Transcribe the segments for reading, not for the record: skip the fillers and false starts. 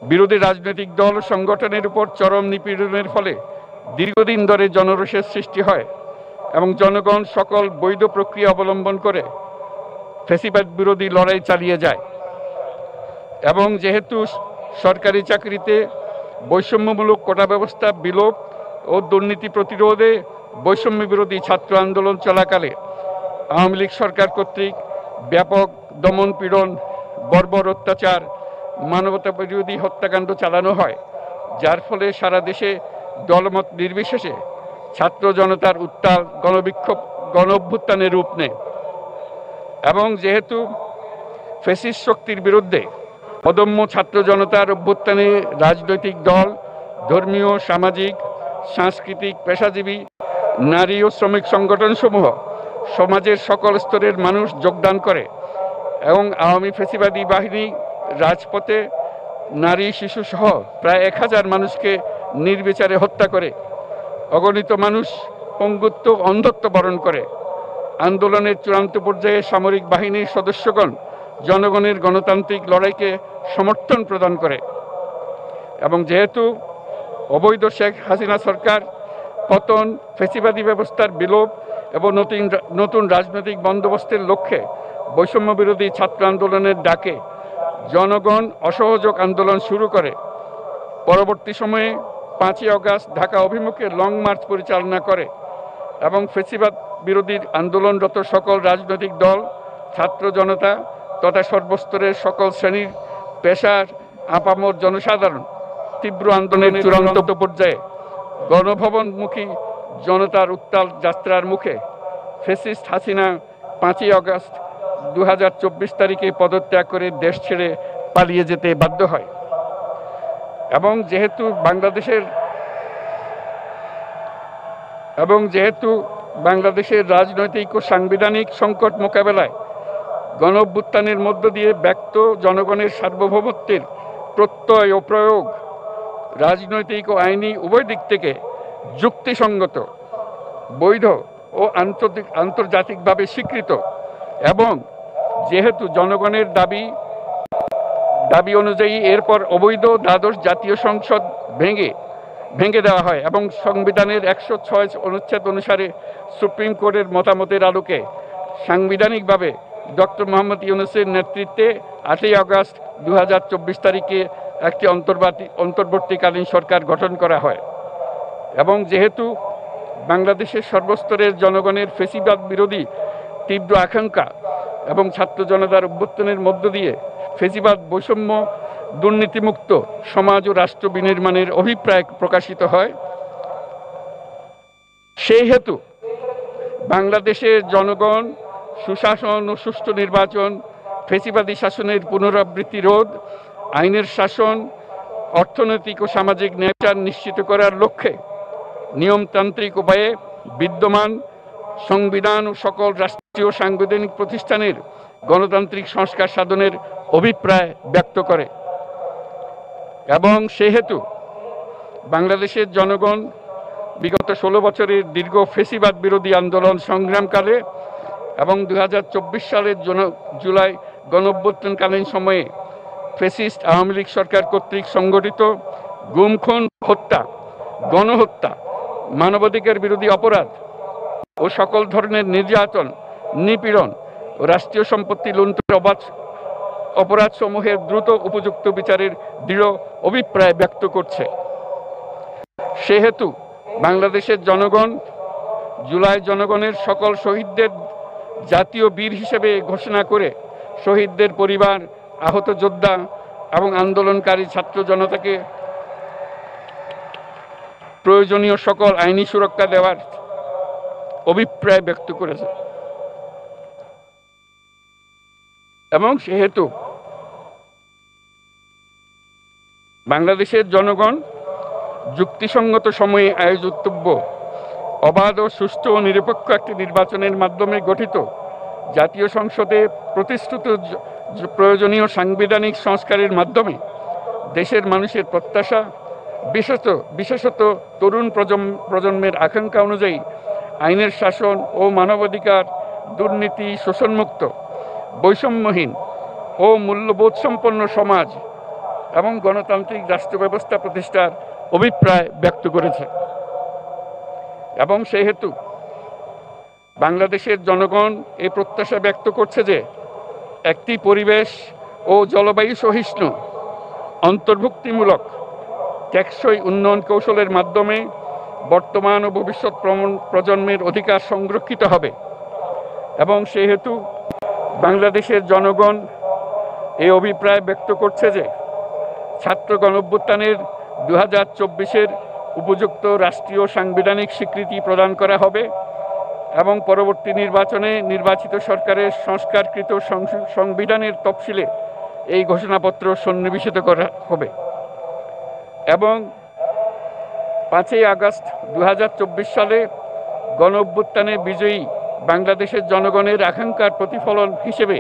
বিরোধী রাজনৈতিক দল ও সংগঠনের উপর চরম নিপীড়নের ফলে দীর্ঘদিন ধরে জনরোষের সৃষ্টি হয় এবং জনগণ সকল বৈধ প্রক্রিয়া অবলম্বন করে ফ্যাসিবাদ বিরোধী লড়াই চালিয়ে যায়। এবং যেহেতু সরকারি চাকরিতে বৈষম্যমূলক কোটা ব্যবস্থা বিলোপ ও দুর্নীতি প্রতিরোধে বৈষম্য বিরোধী ছাত্র আন্দোলন চলাকালে আওয়ামী লীগ সরকার কর্তৃক ব্যাপক দমন পীড়ন, বর্বর অত্যাচার, মানবতা বিরোধী হত্যাকাণ্ড চালানো হয়, যার ফলে সারা দেশে দলমত নির্বিশেষে ছাত্র জনতার উত্তাল গণবিক্ষোভ গণ অভ্যুত্থানের রূপ নেয়। এবং যেহেতু ফ্যাসিস্ট শক্তির বিরুদ্ধে অদম্য ছাত্র জনতার অভ্যুত্থানে রাজনৈতিক দল, ধর্মীয়, সামাজিক, সাংস্কৃতিক, পেশাজীবী, নারী ও শ্রমিক সংগঠনসমূহ সমাজের সকল স্তরের মানুষ যোগদান করে এবং আওয়ামী ফ্যাসিবাদী বাহিনী রাজপথে নারী, শিশু সহ প্রায় 1000 মানুষকে নির্বিচারে হত্যা করে, অগণিত মানুষ পঙ্গুত্ব, অন্ধত্ব বরণ করে। আন্দোলনের চূড়ান্ত পর্যায়ে সামরিক বাহিনীর সদস্যগণ জনগণের গণতান্ত্রিক লড়াইকে সমর্থন প্রদান করে। এবং যেহেতু অবৈধ শেখ হাসিনা সরকার পতন, ফ্যাসিবাদী ব্যবস্থার বিলোপ এবং নতুন রাজনৈতিক বন্দোবস্তের লক্ষ্যে বৈষম্য বিরোধী ছাত্র আন্দোলনের ডাকে জনগণ অসহযোগ আন্দোলন শুরু করে, পরবর্তী সময়ে 5ই আগস্ট ঢাকা অভিমুখে লং মার্চ পরিচালনা করে এবং ফ্যাসিবাদ বিরোধী আন্দোলনরত সকল রাজনৈতিক দল, ছাত্র জনতা তথা সর্বস্তরের সকল শ্রেণীর, পেশার, আপামর জনসাধারণ তীব্র আন্দোলনের চূড়ান্ত পর্যায়ে গণভবনমুখী জনতার উত্তাল যাত্রার মুখে ফ্যাসিস্ট হাসিনা 5ই আগস্ট 2024 তারিখে পদত্যাগ করে দেশ ছেড়ে পালিয়ে যেতে বাধ্য হয়। এবং যেহেতু বাংলাদেশের রাজনৈতিক ও সাংবিধানিক সংকট মোকাবেলায় গণ অভ্যুত্থানের মধ্য দিয়ে ব্যক্ত জনগণের সার্বভৌমত্বের প্রত্যয় ও প্রয়োগ রাজনৈতিক ও আইনি উভয় দিক থেকে যুক্তিসঙ্গত, বৈধ ও আন্তর্জাতিকভাবে স্বীকৃত এবং যেহেতু জনগণের দাবি অনুযায়ী এরপর অবৈধ দ্বাদশ জাতীয় সংসদ ভেঙে দেওয়া হয় এবং সংবিধানের 106 অনুচ্ছেদ অনুসারে সুপ্রিম কোর্টের মতামতের আলোকে সাংবিধানিকভাবে ডক্টর মোহাম্মদ ইউনূসের নেতৃত্বে 8ই আগস্ট 2024 তারিখে একটি অন্তর্বর্তীকালীন সরকার গঠন করা হয়। এবং যেহেতু বাংলাদেশের সর্বস্তরের জনগণের ফ্যাসিবাদ বিরোধী তীব্র আকাঙ্ক্ষা এবং ছাত্র জনতার অভ্যুত্থানের মধ্য দিয়ে ফ্যাসিবাদ, বৈষম্য, দুর্নীতিমুক্ত সমাজ ও রাষ্ট্র বিনির্মাণের অভিপ্রায় প্রকাশিত হয়, সেই হেতু বাংলাদেশের জনগণ সুশাসন ও সুষ্ঠু নির্বাচন, ফ্যাসিবাদী শাসনের পুনরাবৃত্তি রোধ, আইনের শাসন, অর্থনৈতিক ও সামাজিক ন্যায়বিচার নিশ্চিত করার লক্ষ্যে নিয়মতান্ত্রিক উপায়ে বিদ্যমান সংবিধান ও সকল রাষ্ট্রীয় সাংবিধানিক প্রতিষ্ঠানের গণতান্ত্রিক সংস্কার সাধনের অভিপ্রায় ব্যক্ত করে। এবং সেহেতু বাংলাদেশের জনগণ বিগত 16 বছরের দীর্ঘ ফ্যাসিবাদ বিরোধী আন্দোলন সংগ্রামকালে এবং 2024 সালের জুলাই গণঅভ্যুত্থানকালীন সময়ে ফ্যাসিস্ট আওয়ামী লীগ সরকার কর্তৃক সংগঠিত গুম, খুন, হত্যা, গণহত্যা, মানবাধিকার বিরোধী অপরাধ ও সকল ধরনের নির্যাতন, নিপীড়ন ও রাষ্ট্রীয় সম্পত্তি লুণ্ঠনের অপরাধ সমূহের দ্রুত উপযুক্ত বিচারের দৃঢ় অভিপ্রায় ব্যক্ত করছে। সেহেতু বাংলাদেশের জনগণ জুলাই জনগণের সকল শহীদদের জাতীয় বীর হিসেবে ঘোষণা করে শহীদদের পরিবার, আহত যোদ্ধা এবং আন্দোলনকারী ছাত্র জনতাকে প্রয়োজনীয় সকল আইনি সুরক্ষা দেওয়ার অভিপ্রায় ব্যক্ত করেছে। এবং সেহেতু বাংলাদেশের জনগণ যুক্তিসঙ্গত সময়ে আয়োজিতব্য অবাধ ও সুষ্ঠু ও নিরপেক্ষ একটি নির্বাচনের মাধ্যমে গঠিত জাতীয় সংসদে প্রতিশ্রুত প্রয়োজনীয় সাংবিধানিক সংস্কারের মাধ্যমে দেশের মানুষের প্রত্যাশা, বিশেষত তরুণ প্রজন্মের আকাঙ্ক্ষা অনুযায়ী আইনের শাসন ও মানবাধিকার, দুর্নীতি, শোষণমুক্ত, বৈষম্যহীন ও মূল্যবোধ সম্পন্ন সমাজ এবং গণতান্ত্রিক রাষ্ট্র ব্যবস্থা প্রতিষ্ঠার অভিপ্রায় ব্যক্ত করেছে। এবং সেহেতু বাংলাদেশের জনগণ এই প্রত্যাশা ব্যক্ত করছে যে একটি পরিবেশ ও জলবায়ু সহিষ্ণু, অন্তর্ভুক্তিমূলক, টেকসই উন্নয়ন কৌশলের মাধ্যমে বর্তমান ও ভবিষ্যৎ প্রজন্মের অধিকার সংরক্ষিত হবে। এবং সেহেতু বাংলাদেশের জনগণ এই অভিপ্রায় ব্যক্ত করছে যে ছাত্র গণঅভ্যুত্থানের 2024-এর উপযুক্ত রাষ্ট্রীয় সাংবিধানিক স্বীকৃতি প্রদান করা হবে এবং পরবর্তী নির্বাচনে নির্বাচিত সরকারের সংস্কারকৃত সংবিধানের তফসিলে এই ঘোষণাপত্র সন্নিবেশিত করা হবে। এবং 5ই আগস্ট 2024 সালে গণঅভ্যুত্থানে বিজয়ী বাংলাদেশের জনগণের আকাঙ্ক্ষার প্রতিফলন হিসেবে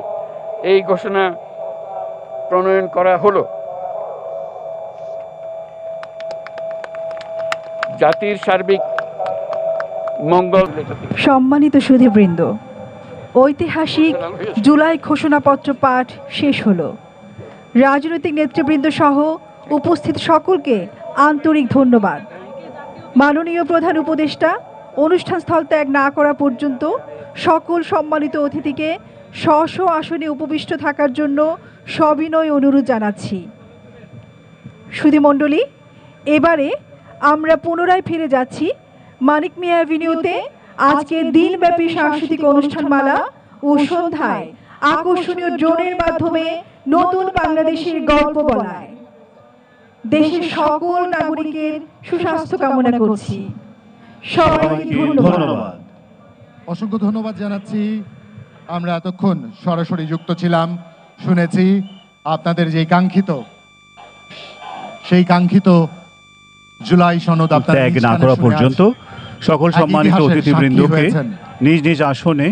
এই ঘোষণা প্রণয়ন করা হলো। জাতির সার্বিক মঙ্গল। সম্মানিত সুধীবৃন্দ, ঐতিহাসিক জুলাই ঘোষণাপত্র পাঠ শেষ হলো। রাজনৈতিক নেতৃবৃন্দ সহ উপস্থিত সকলকে আন্তরিক ধন্যবাদ। মাননীয় প্রধান উপদেষ্টা অনুষ্ঠান স্থল ত্যাগ না করা পর্যন্ত সকল সম্মানিত অতিথিকে স্ব স্ব আসনে উপবিষ্ট থাকার জন্য সবিনয় অনুরোধ জানাচ্ছি। সুধীমণ্ডলী, এবারে আমরা পুনরায় ফিরে যাচ্ছি মানিক মিয়া অ্যাভিনিউতে আজকের দিনব্যাপী সাংস্কৃতিক অনুষ্ঠানমালা ও সন্ধ্যায় আকর্ষণীয় ড্রোনের মাধ্যমে নতুন বাংলাদেশের গল্প বলায়। দেশের সকল নাগরিকের সুস্বাস্থ্য কামনা করছি। সবাইকে ধন্যবাদ। অসংখ্য ধন্যবাদ জানাচ্ছি। আমরা এতক্ষণ সরাসরি যুক্ত ছিলাম, শুনেছি আপনাদের যে সেই কাঙ্ক্ষিত জুলাই সনদ ত্যাগ না করা পর্যন্ত সকল সম্মানিত অতিথিবৃন্দকে নিজ নিজ আসনে